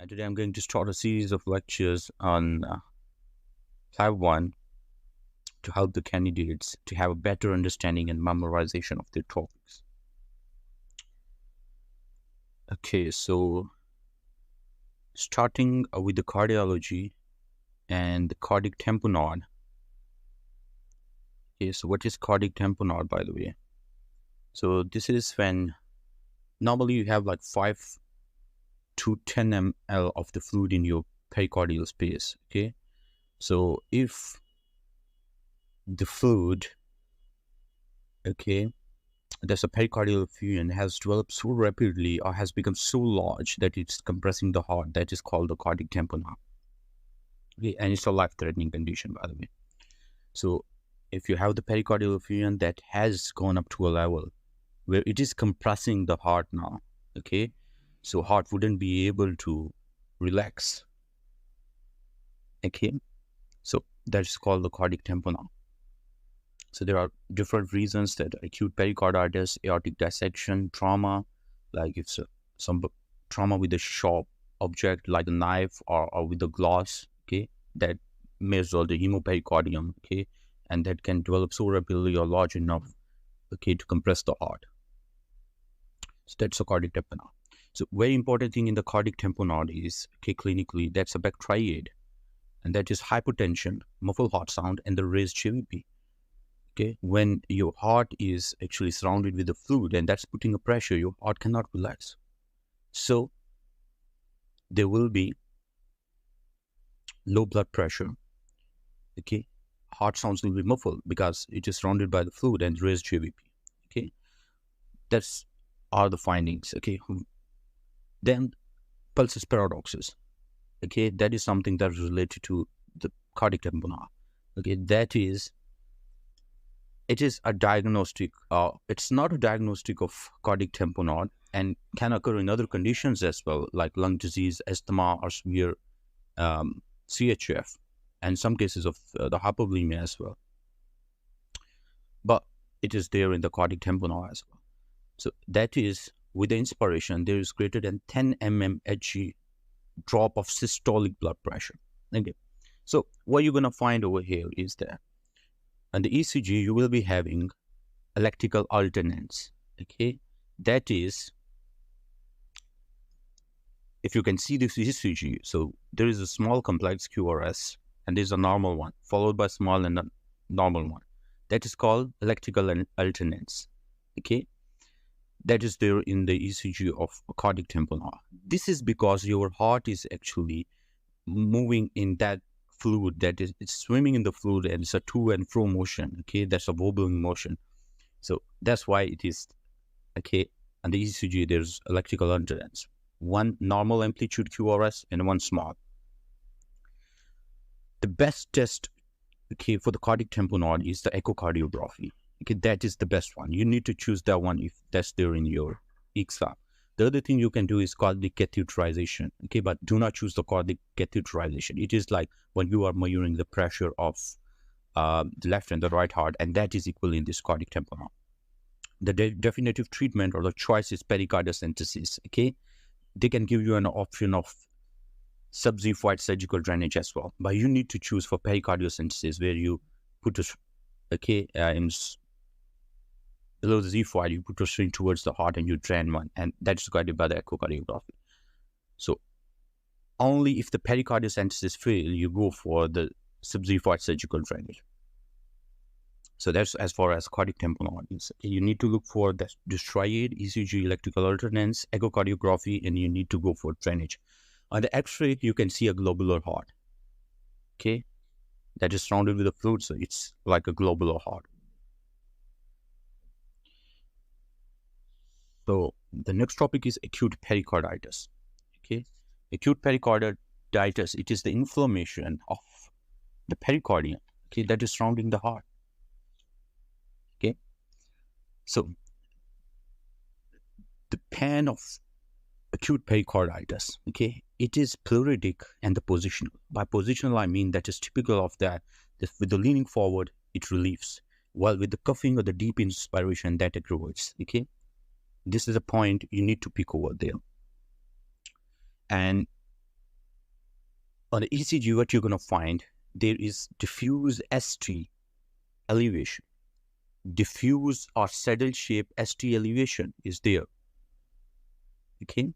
And today I'm going to start a series of lectures on PLAB 1 to help the candidates to have a better understanding and memorization of their topics. Okay, so starting with the cardiology and the cardiac tamponade. Okay, so what is cardiac tamponade, by the way? So this is when normally you have like 5 to 10 ml of the fluid in your pericardial space. Okay, so if the fluid, okay, there's a pericardial effusion has developed so rapidly or has become so large that it's compressing the heart, that is called the cardiac tamponade. Okay, and it's a life-threatening condition, by the way. So if you have the pericardial effusion that has gone up to a level where it is compressing the heart now, okay, so heart wouldn't be able to relax. Okay, so that's called the cardiac tamponade. So there are different reasons that acute pericarditis, aortic dissection, trauma, like if some trauma with a sharp object like a knife or with a glass, okay, that may result in hemopericardium, okay, and that can develop so rapidly or large enough, okay, to compress the heart. So that's a cardiac tamponade. So very important thing in the cardiac tamponade is, okay, clinically, that's a back triad, and that is hypertension, muffled heart sound, and the raised GVP. Okay, when your heart is actually surrounded with the fluid and that's putting a pressure, your heart cannot relax. So there will be low blood pressure. Okay, heart sounds will be muffled because it is surrounded by the fluid and raised GVP. Okay, that's are the findings. Okay, then pulsus paradoxus. Okay, that is something that is related to the cardiac tamponade. Okay, that is. It is a diagnostic, it's not a diagnostic of cardiac tamponade and can occur in other conditions as well, like lung disease, asthma, or severe CHF, and some cases of the hypovolemia as well. But it is there in the cardiac tamponade as well. So that is, with the inspiration, there is greater than 10 mmHg drop of systolic blood pressure. Okay, so what you're going to find over here is that on the ECG, you will be having electrical alternance. Okay, that is, if you can see this ECG, so there is a small complex QRS and there's a normal one, followed by small and a normal one. That is called electrical alternance. Okay, that is there in the ECG of cardiac tamponade. This is because your heart is actually moving in that fluid, that is, it's swimming in the fluid, and it's a to and fro motion. Okay, that's a wobbling motion. So that's why it is, okay, on the ECG there's electrical alternance, one normal amplitude QRS and one small. The best test, okay, for the cardiac tamponade is the echocardiography. Okay, that is the best one. You need to choose that one if that's there in your exam. The other thing you can do is cardiac catheterization. Okay, but do not choose the cardiac catheterization. It is like when you are measuring the pressure of the left and the right heart, and that is equal in this cardiac tamponade. The definitive treatment or the choice is pericardiocentesis. Okay, they can give you an option of subxiphoid surgical drainage as well, but you need to choose for pericardiocentesis, where you put a, okay, below the xiphoid, you put a string towards the heart and you drain one, and that's guided by the echocardiography. So only if the pericardiocentesis fail, you go for the subxiphoid surgical drainage. So that's as far as cardiac tamponade is. You need to look for this triad, ECG, electrical alternance, echocardiography, and you need to go for drainage. On the X-ray, you can see a globular heart. Okay, that is surrounded with a fluid, so it's like a globular heart. So the next topic is acute pericarditis. Okay, acute pericarditis, it is the inflammation of the pericardium, okay, that is surrounding the heart. Okay, so the pain of acute pericarditis, okay, it is pleuritic and the positional. By positional, I mean that is typical of that with the leaning forward, it relieves, while with the coughing or the deep inspiration, that aggravates. Okay, this is a point you need to pick over there. And On the ECG, what you're going to find, there is diffuse ST elevation. Diffuse or saddle shape ST elevation is there. Okay.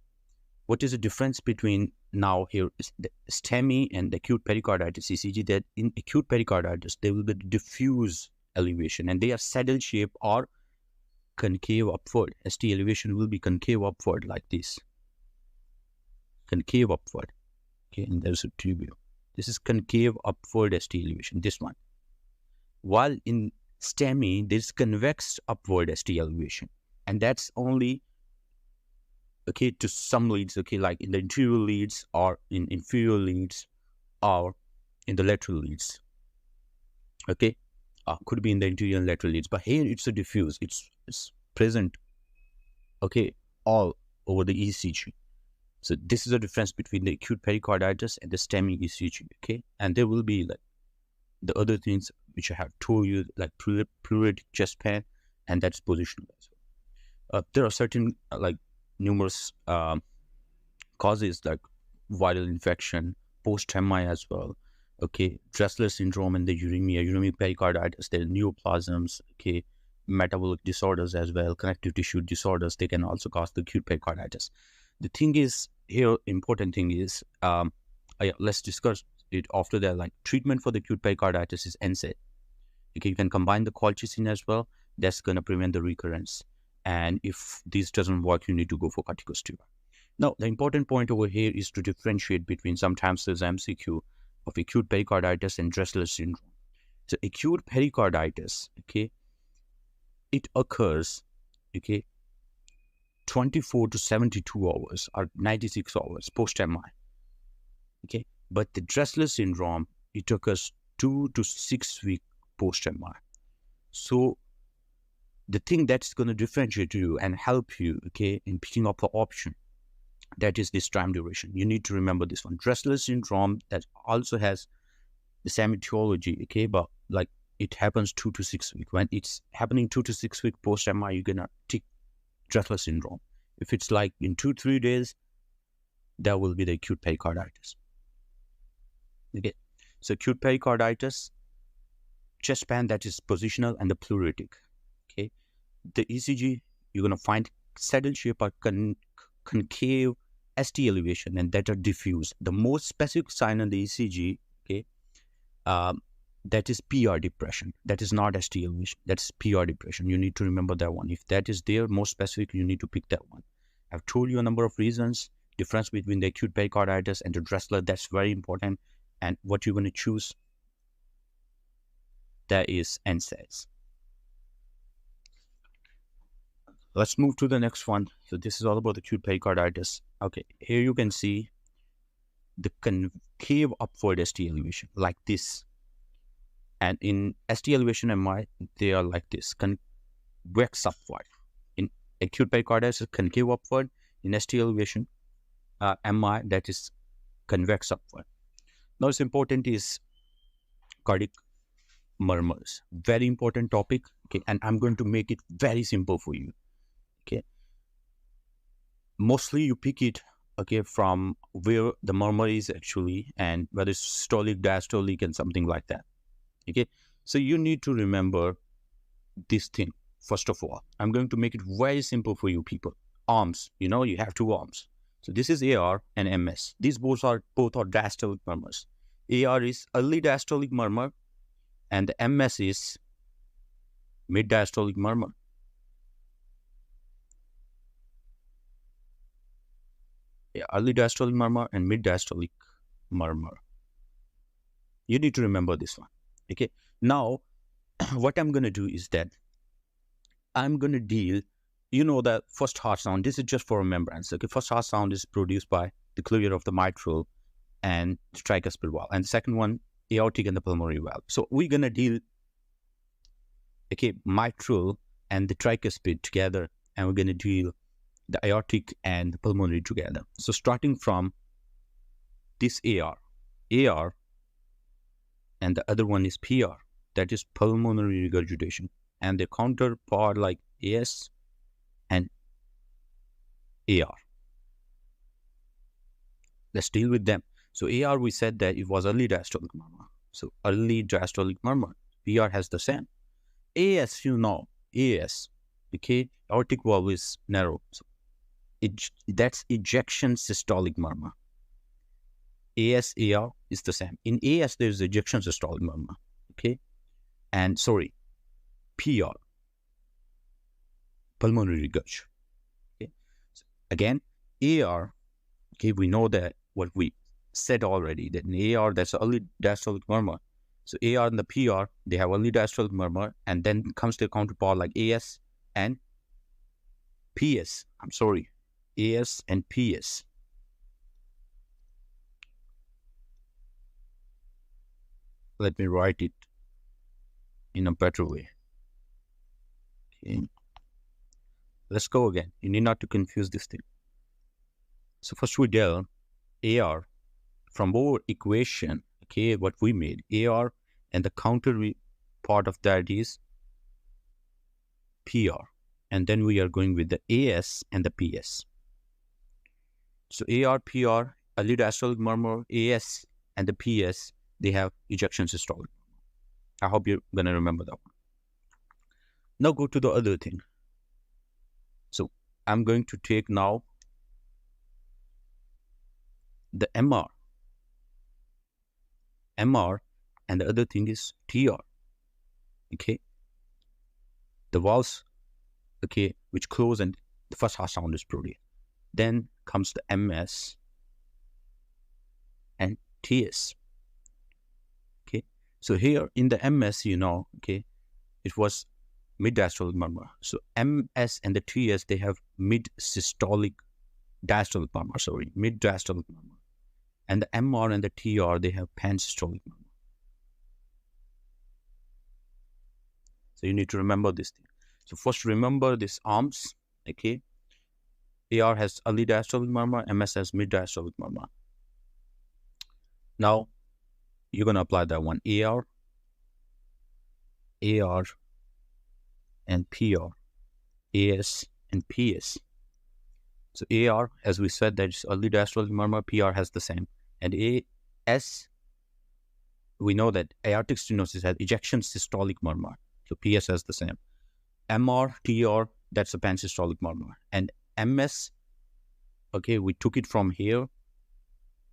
What is the difference between now here is the STEMI and the acute pericarditis ECG? That in acute pericarditis, there will be diffuse elevation and they are saddle shape or concave upward. ST elevation will be concave upward like this. Concave upward. Okay, and there's a preview. This is concave upward ST elevation, this one. While in STEMI, there's convex upward ST elevation. And that's only, okay, to some leads, okay, like in the anterior leads or in inferior leads or in the lateral leads. Okay, could be in the anterior and lateral leads. But here it's a diffuse, it's present, okay, all over the ECG. So this is the difference between the acute pericarditis and the STEMI ECG, okay? And there will be like the other things which I have told you, like pleuritic chest pain, and that's positional as well. There are certain like numerous causes like viral infection, post-MI as well, okay? Dressler syndrome and the uremic pericarditis, there are neoplasms, okay? Metabolic disorders as well, connective tissue disorders, they can also cause the acute pericarditis. The thing is here, important thing is, let's discuss it after that. Like treatment for the acute pericarditis is NSAID. Okay, you can combine the colchicine as well. That's going to prevent the recurrence. And if this doesn't work, you need to go for corticosteroid. Now, the important point over here is to differentiate between, sometimes there's MCQ of acute pericarditis and Dressler syndrome. So acute pericarditis, okay, it occurs, okay, 24 to 72 hours or 96 hours post-MI. Okay, but the Dressler syndrome, it occurs 2 to 6 weeks post-MI. So the thing that's going to differentiate you and help you, okay, in picking up the option, that is this time duration. You need to remember this one. Dressler syndrome, that also has the same etiology, okay, but like it happens 2 to 6 weeks. When it's happening 2 to 6 weeks post-MI, you're going to tick Dressler syndrome. If it's like in 2-3 days, that will be the acute pericarditis. Okay, so acute pericarditis, chest pain, that is positional, and the pleuritic. Okay, the ECG, you're going to find saddle shape or concave ST elevation, and that are diffuse. The most specific sign on the ECG, okay, that is PR depression. That is not ST elevation. That's PR depression. You need to remember that one. If that is there, more specific, you need to pick that one. I've told you a number of reasons. Difference between the acute pericarditis and the Dressler, that's very important. And what you're going to choose, that is NSAIDs. Let's move to the next one. So this is all about acute pericarditis. Okay, here you can see the concave upward ST elevation, like this. And in ST elevation MI, they are like this, convex upward. In acute pericarditis, concave upward. In ST elevation MI, that is convex upward. Now, it's important is cardiac murmurs. Very important topic. Okay, and I'm going to make it very simple for you. Okay, mostly you pick it, okay, from where the murmur is actually, and whether it's systolic, diastolic, and something like that. Okay, so you need to remember this thing. First of all, I'm going to make it very simple for you people. Arms, you know, you have two arms. So this is AR and MS. These both are diastolic murmurs. AR is early diastolic murmur, and the MS is mid diastolic murmur. Yeah, early diastolic murmur and mid diastolic murmur. You need to remember this one. Okay, now what I'm going to do is that I'm going to deal, you know, the first heart sound. This is just for remembrance. Okay, first heart sound is produced by the clear of the mitral and the tricuspid valve, and the second one, aortic and the pulmonary valve. So we're going to deal, okay, mitral and the tricuspid together, and we're going to deal the aortic and the pulmonary together. So starting from this AR, and the other one is PR, that is pulmonary regurgitation, and the counterpart like AS and AR. Let's deal with them. So AR, we said that it was early diastolic murmur. So early diastolic murmur. PR has the same. AS, AS, okay, aortic valve is narrow. So that's ejection systolic murmur. AS, AR is the same. In AS, there is ejection systolic murmur, okay? And sorry, PR, pulmonary regurg. Okay? So again, AR, okay, we know that what we said already, that in AR, that's early diastolic murmur. So AR and the PR, they have early diastolic murmur, and then comes their counterpart like AS and PS. I'm sorry, AS and PS. Let me write it in a better way. Okay. Let's go again. You need not to confuse this thing. So first we del AR from our equation, okay, what we made, AR, and the counter part of that is PR. And then we are going with the AS and the PS. So AR, PR, early diastolic murmur, AS, and the PS, they have ejection systolic. I hope you're going to remember that one. Now go to the other thing. So I'm going to take now the MR, and the other thing is TR, okay? The valves, okay, which close, and the first half sound is protein. Then comes the MS and TS, okay? So here in the MS, okay, it was mid-diastolic murmur. So MS and the TS, they have mid-diastolic murmur. And the MR and the TR, they have pan-systolic murmur. So you need to remember this thing. So first remember these arms, okay? AR has early diastolic murmur, MS has mid-diastolic murmur. Now, you're going to apply that one. AR, and PR, AS, and PS. So AR, as we said, that's early diastolic murmur, PR has the same. And AS, we know that aortic stenosis has ejection systolic murmur. So PS has the same. MR, TR, that's a pansystolic murmur. And MS, okay, we took it from here.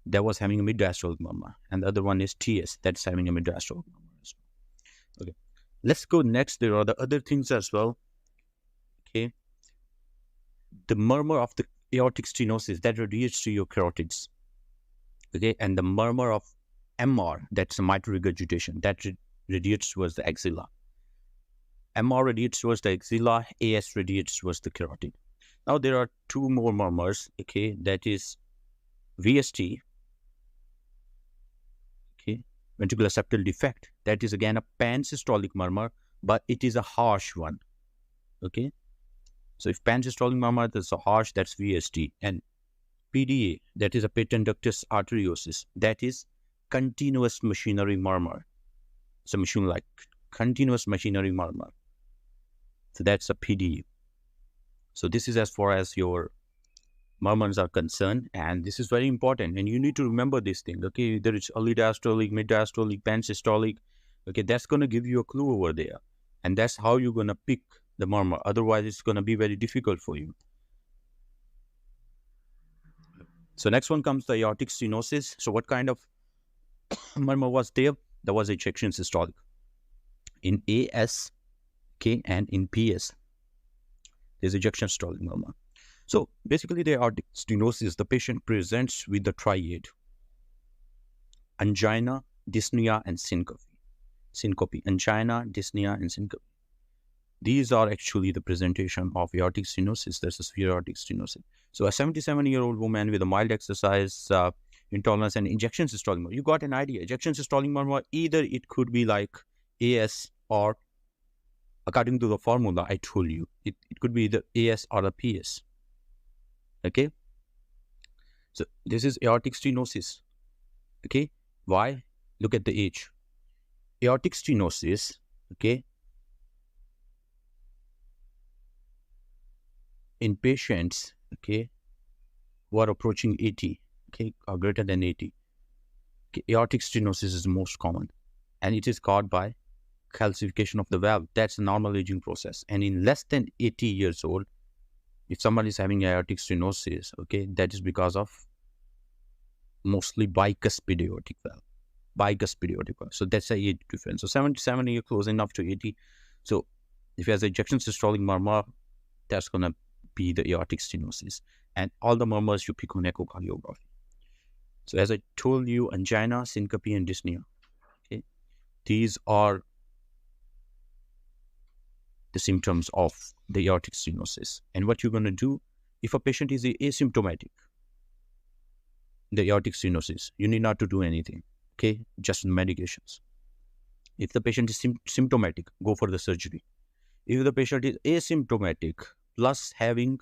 That was having a mid-diastolic murmur. And the other one is TS, that's having a mid-diastolic murmur as well. Okay, let's go next. There are the other things as well. Okay, the murmur of the aortic stenosis, that radiates to your carotids. Okay, and the murmur of MR, that's a mitral regurgitation, that radiates towards the axilla. MR radiates towards the axilla, AS radiates towards the carotid. Now there are two more murmurs, okay, that is VST, okay, ventricular septal defect. That is again a pansystolic murmur, but it is a harsh one, okay. So if pansystolic murmur is a harsh, that's VST. And PDA, that is a patent ductus arteriosus, that is continuous machinery murmur. It's a machine like continuous machinery murmur. So that's a PDA. So this is as far as your murmurs are concerned, and this is very important, and you need to remember this thing, okay? There is early diastolic, mid-diastolic, pansystolic, okay? That's going to give you a clue over there, and that's how you're going to pick the murmur. Otherwise, it's going to be very difficult for you. So next one comes the aortic stenosis. So what kind of murmur was there? There was ejection systolic in AS, okay, and in PS. There's ejection systolic murmur. So basically, the aortic stenosis, the patient presents with the triad: angina, dyspnea, and syncope. Angina, dyspnea, and syncope. These are actually the presentation of aortic stenosis. That's a severe aortic stenosis. So a 77-year-old woman with a mild exercise intolerance and ejection systolic murmur. You got an idea. Ejection systolic murmur, either it could be like AS, or according to the formula I told you, it could be either AS or a PS. Okay. So this is aortic stenosis. Okay. Why? Look at the age. Aortic stenosis, okay, in patients, okay, who are approaching 80, okay, or greater than 80. Okay, aortic stenosis is the most common, and it is caused by calcification of the valve. That's a normal aging process. And in less than 80 years old, if someone is having aortic stenosis, okay, that is because of mostly bicuspid aortic valve. Bicuspid aortic valve. So that's a age difference. So 77 years close enough to 80. So if he has ejection systolic murmur, that's going to be the aortic stenosis. And all the murmurs you pick on echocardiography. So as I told you, angina, syncope, and dyspnea. Okay, these are the symptoms of the aortic stenosis. And what you're going to do, if a patient is asymptomatic, the aortic stenosis, you need not to do anything, okay, just medications. If the patient is symptomatic, go for the surgery. If the patient is asymptomatic plus having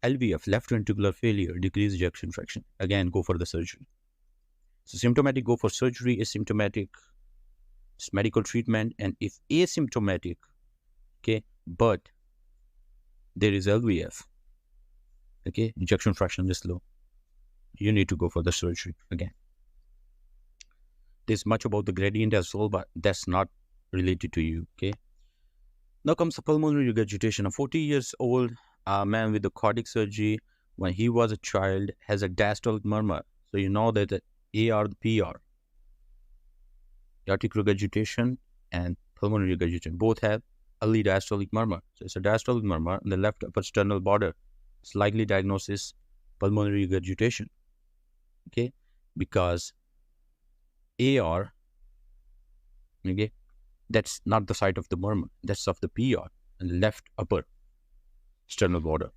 LVF, left ventricular failure, decreased ejection fraction, again, go for the surgery. So symptomatic, go for surgery. Asymptomatic, it's medical treatment. And if asymptomatic, okay, but there is LVF, okay, ejection fraction is low, you need to go for the surgery again. There's much about the gradient as well, but that's not related to you, okay? Now comes the pulmonary regurgitation. A 40 years old man with the cardiac surgery, when he was a child, has a diastolic murmur. So you know that the AR, the PR, aortic regurgitation and pulmonary regurgitation, both have early diastolic murmur. So it's a diastolic murmur on the left upper sternal border. It's likely diagnosis pulmonary regurgitation, okay? Because AR, okay, that's not the site of the murmur, that's of the PR and the left upper sternal border.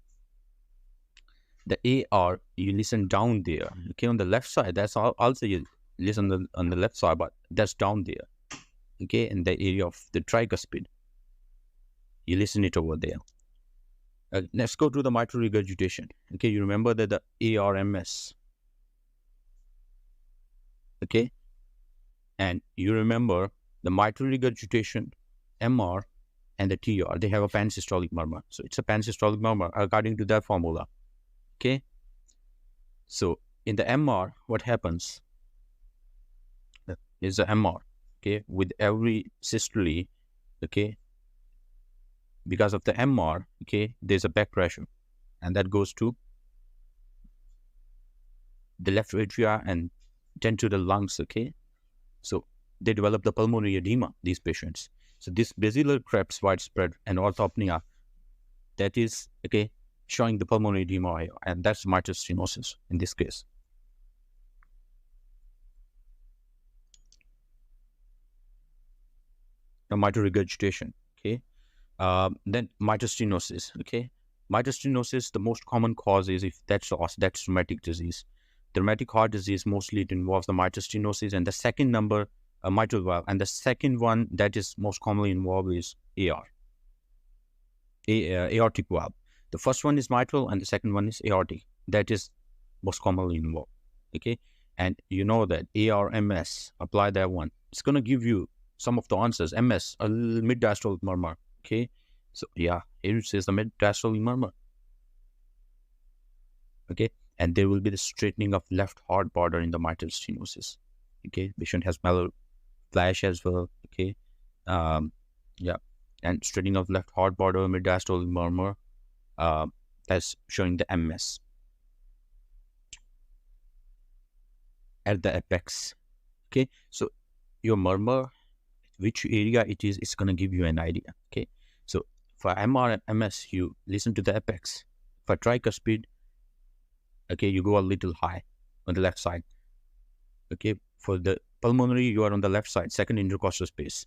The AR, you listen down there, okay, on the left side, that's also you listen on the left side, but that's down there, okay, in the area of the tricuspid. You listen it over there. Let's go to the mitral regurgitation. Okay, you remember that the ARMS, okay, and you remember the mitral regurgitation, MR, and the TR, they have a pansystolic murmur. So it's a pansystolic murmur according to that formula, okay? So in the MR, what happens is the MR, okay, with every systole, okay, because of the MR, okay, there's a back pressure, and that goes to the left atria and then to the lungs, okay? So they develop the pulmonary edema, these patients. So this basilar Krebs widespread and orthopnea, that is, okay, showing the pulmonary edema, and that's mitral stenosis in this case. Now mitral regurgitation, okay? Then mitral stenosis, okay? Mitral stenosis, the most common cause is, if that's lost, that's rheumatic disease. The rheumatic heart disease, mostly it involves the mitral stenosis, and the second number, mitral valve, and the second one that is most commonly involved is AR, aortic valve. The first one is mitral, and the second one is aortic. That is most commonly involved, okay? And you know that ARMS, apply that one. It's going to give you some of the answers. MS, a mid-diastolic murmur, okay? So yeah, here it says the mid-diastolic murmur, okay? And there will be the straightening of left heart border in the mitral stenosis, okay? Patient has mallar flash as well, okay? Yeah, and straightening of left heart border, mid-diastolic murmur, that's showing the MS. At the apex, okay? So your murmur, which area it is, it's going to give you an idea, okay? So for MR and MS, you listen to the apex. For tricuspid, okay, you go a little high on the left side, okay? For the pulmonary, you are on the left side, second intercostal space.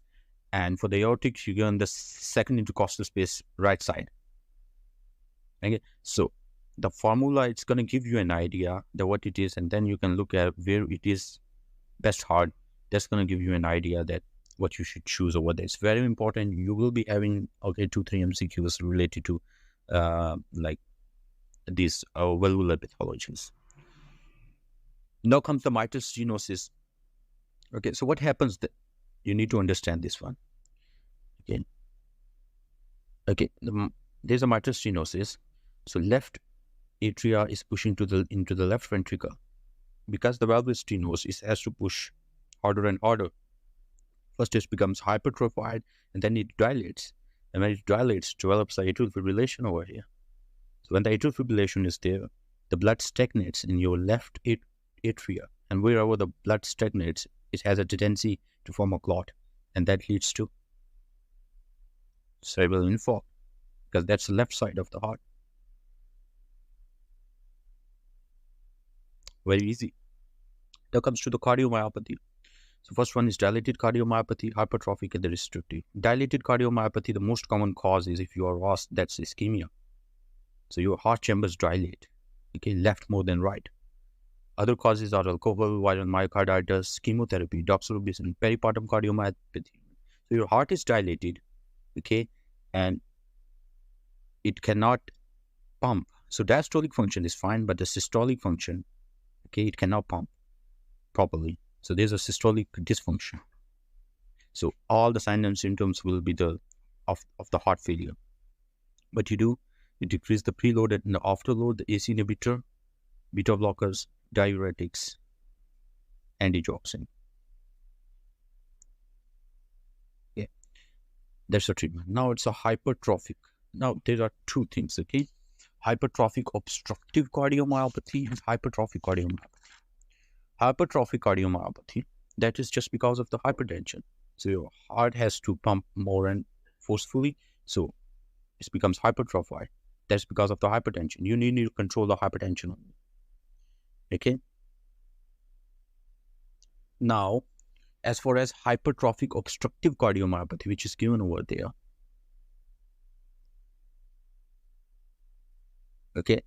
And for the aortic, you go on the second intercostal space, right side, okay? So the formula, it's going to give you an idea that what it is, and then you can look at where it is best hard. That's going to give you an idea that what you should choose over there. It's very important. You will be having, okay, 2-3 MCQs related to like these valvular pathologies. Now comes the mitral stenosis. Okay, so what happens? You need to understand this one. Okay, there's a mitral stenosis. So left atria is pushing into the left ventricle. because the valve is stenosed, it has to push harder and harder. First it becomes hypertrophied, and then it dilates. And when it dilates, develops atrial fibrillation over here. So when the atrial fibrillation is there, the blood stagnates in your left atria. And wherever the blood stagnates, it has a tendency to form a clot. And that leads to cerebral infarct, because that's the left side of the heart. Very easy. Now comes to the cardiomyopathy. So first one is dilated cardiomyopathy, hypertrophic, and the restrictive. Dilated cardiomyopathy, the most common cause is, if you are asked, that's ischemia. So your heart chambers dilate, okay, left more than right. Other causes are alcohol, viral myocarditis, chemotherapy, doxorubicin, peripartum cardiomyopathy. So your heart is dilated, okay, and it cannot pump. So diastolic function is fine, but the systolic function, okay, it cannot pump properly. So there's a systolic dysfunction. So all the signs and symptoms will be of the heart failure. But you decrease the preload and the afterload, the ACE inhibitor, beta blockers, diuretics, antidigoxin. Yeah, that's the treatment. Now it's a hypertrophic. Now there are two things, okay? Hypertrophic obstructive cardiomyopathy and hypertrophic cardiomyopathy. Hypertrophic cardiomyopathy, that is just because of the hypertension. So your heart has to pump more and forcefully, so it becomes hypertrophied. That's because of the hypertension. You need to control the hypertension only. Okay. Now, as far as hypertrophic obstructive cardiomyopathy, which is given over there, okay,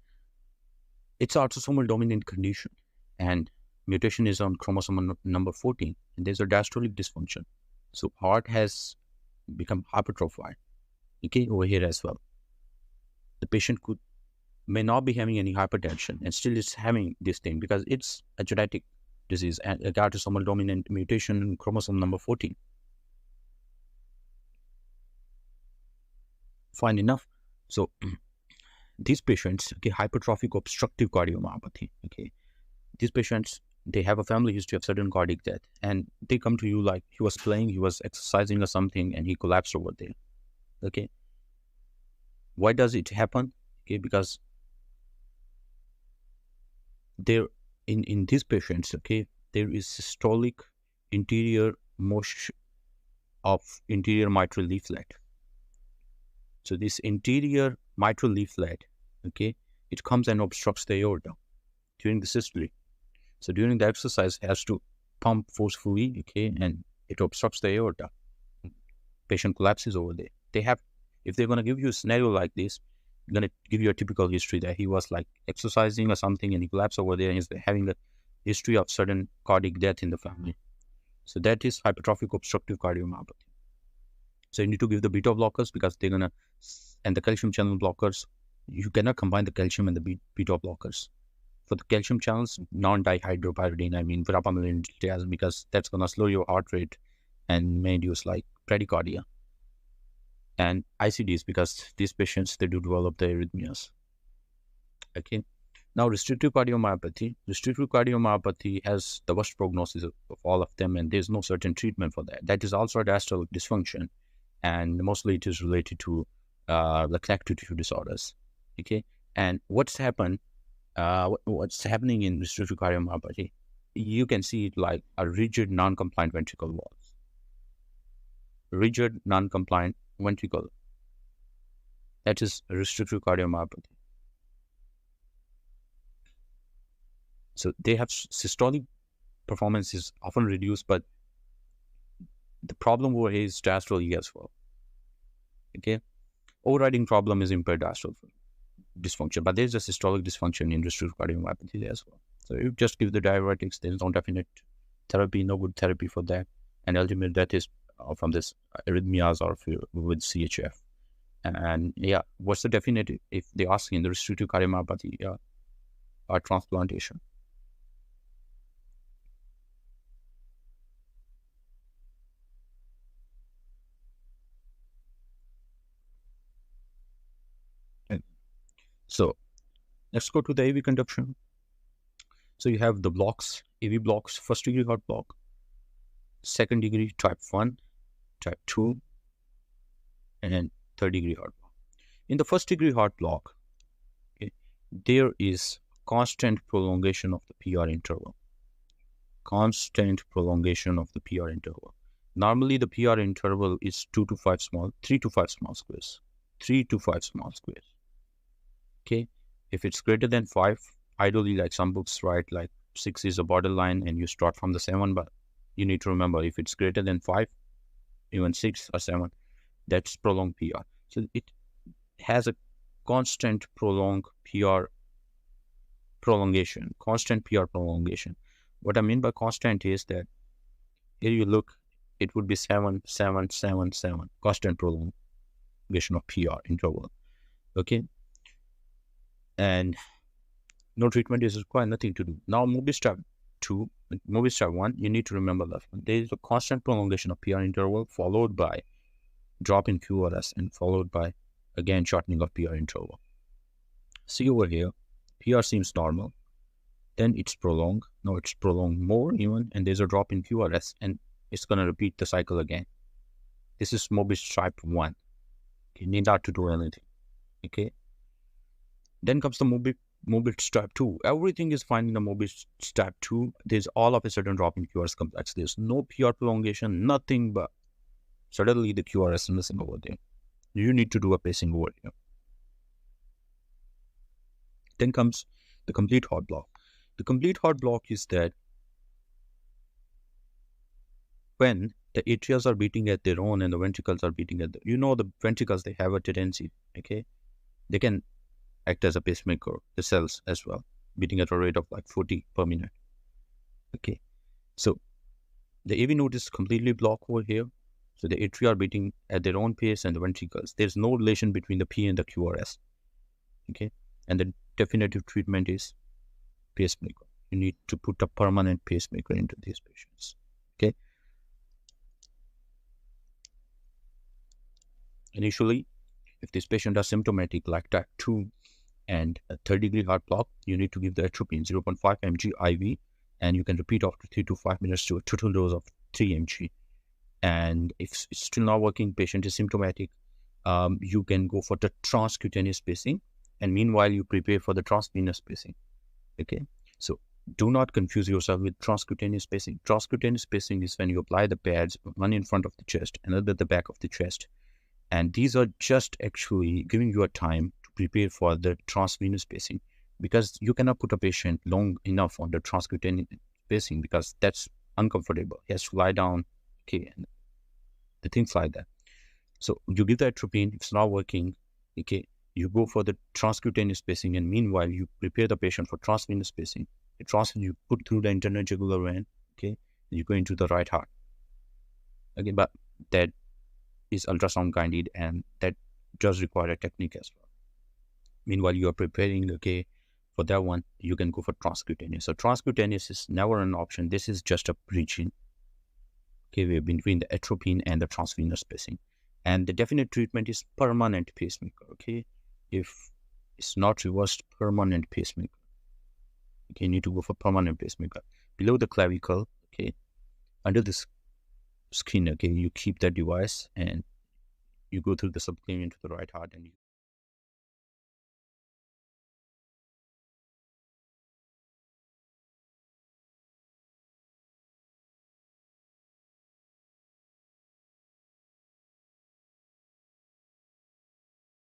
it's autosomal dominant condition, and mutation is on chromosome number 14, and there's a diastolic dysfunction. So heart has become hypertrophied, okay, over here as well. The patient may not be having any hypertension and still is having this thing because it's a genetic disease and a autosomal dominant mutation in chromosome number 14. Fine enough. So these patients, okay, hypertrophic obstructive cardiomyopathy, okay, these patients, they have a family history of sudden cardiac death, and they come to you like he was exercising or something, and he collapsed over there. Okay, why does it happen? Okay, because there in these patients, okay, there is systolic interior motion of interior mitral leaflet. So this interior mitral leaflet, okay, it comes and obstructs the aorta during the systole. So during the exercise, it has to pump forcefully, okay, and it obstructs the aorta. Patient collapses over there. If they're going to give you a scenario like this, they're going to give you a typical history that he was like exercising or something and he collapsed over there and he's having a history of sudden cardiac death in the family. So that is hypertrophic obstructive cardiomyopathy. So you need to give the beta blockers because they're going to, and the calcium channel blockers, you cannot combine the calcium and the beta blockers. For the calcium channels, non-dihydropyridine, I mean verapamil, because that's going to slow your heart rate and may induce like bradycardia. And ICDs, because these patients, they do develop the arrhythmias. Okay. Now, restrictive cardiomyopathy. Restrictive cardiomyopathy has the worst prognosis of all of them, and there's no certain treatment for that. That is also a diastolic dysfunction, and mostly it is related to the connective tissue disorders. Okay. And what's happening in restrictive cardiomyopathy? You can see it like a rigid, non-compliant ventricle walls. Rigid, non-compliant ventricle. That is restrictive cardiomyopathy. So they have systolic performance is often reduced, but the problem over here is diastolic as well. Okay, overriding problem is impaired diastolic dysfunction, but there's a systolic dysfunction in restrictive cardiomyopathy as well. So you just give the diuretics. There's no definite therapy, no good therapy for that, and ultimately death is from this arrhythmias or with CHF. And yeah, what's the definite if they ask in the restrictive cardiomyopathy? Or transplantation. So let's go to the AV conduction. So you have the blocks, AV blocks, first degree heart block, second degree type 1, type 2, and then third degree heart block. In the first degree heart block, okay, there is constant prolongation of the PR interval. Constant prolongation of the PR interval. Normally the PR interval is 3 to 5 small squares. 3 to 5 small squares. Okay. If it's greater than 5, ideally, like some books write, like 6 is a borderline and you start from the 7, but you need to remember, if it's greater than 5, even 6 or 7, that's prolonged PR. So it has a constant prolongation. What I mean by constant is that here you look, it would be 7, 7, 7, 7, constant prolongation of PR interval. Okay. And no treatment is required, nothing to do. Now, Mobius type 2, Mobius type 1, you need to remember that there is a constant prolongation of PR interval followed by drop in QRS and followed by, again, shortening of PR interval. See over here, PR seems normal, then it's prolonged. Now it's prolonged more even, and there's a drop in QRS, and it's going to repeat the cycle again. This is Mobius type 1. You need not to do anything. Okay. Then comes the Mobius type 2. Everything is fine in the Mobius type 2. There's all of a sudden drop in QRS complex. There's no PR prolongation, nothing, but suddenly the QRS is missing over there. You need to do a pacing over here. Then comes the complete heart block. The complete heart block is that when the atrias are beating at their own and the ventricles are beating at the ventricles, they have a tendency, okay? They can act as a pacemaker, the cells as well, beating at a rate of like 40 per minute. Okay, so the AV node is completely blocked over here. So the atria are beating at their own pace and the ventricles. There's no relation between the P and the QRS. Okay, and the definitive treatment is pacemaker. You need to put a permanent pacemaker into these patients. Okay. Initially, if this patient is symptomatic like type 2 and a third degree heart block, you need to give the atropine 0.5 mg IV, and you can repeat after 3 to 5 minutes to a total dose of 3 mg. And if it's still not working, patient is symptomatic, you can go for the transcutaneous pacing, and meanwhile you prepare for the transvenous pacing. Okay, so do not confuse yourself with transcutaneous pacing. Transcutaneous pacing is when you apply the pads, one in front of the chest, another at the back of the chest, and these are just actually giving you a time to prepare for the transvenous pacing, because you cannot put a patient long enough on the transcutaneous pacing because that's uncomfortable. He has to lie down, okay, and the things like that. So you give the atropine, if it's not working, okay, you go for the transcutaneous pacing, and meanwhile you prepare the patient for transvenous pacing. The transvenous you put through the internal jugular vein, okay, you go into the right heart. Okay, but that is ultrasound guided, and that does require a technique as well. Meanwhile, you are preparing, okay, for that one, you can go for transcutaneous. So transcutaneous is never an option. This is just a bridging, okay, between the atropine and the transvenous pacing. And the definite treatment is permanent pacemaker, okay. If it's not reversed, permanent pacemaker. Okay, you need to go for permanent pacemaker. Below the clavicle, okay, under the skin, okay, you keep that device and you go through the subclavian to the right heart, and you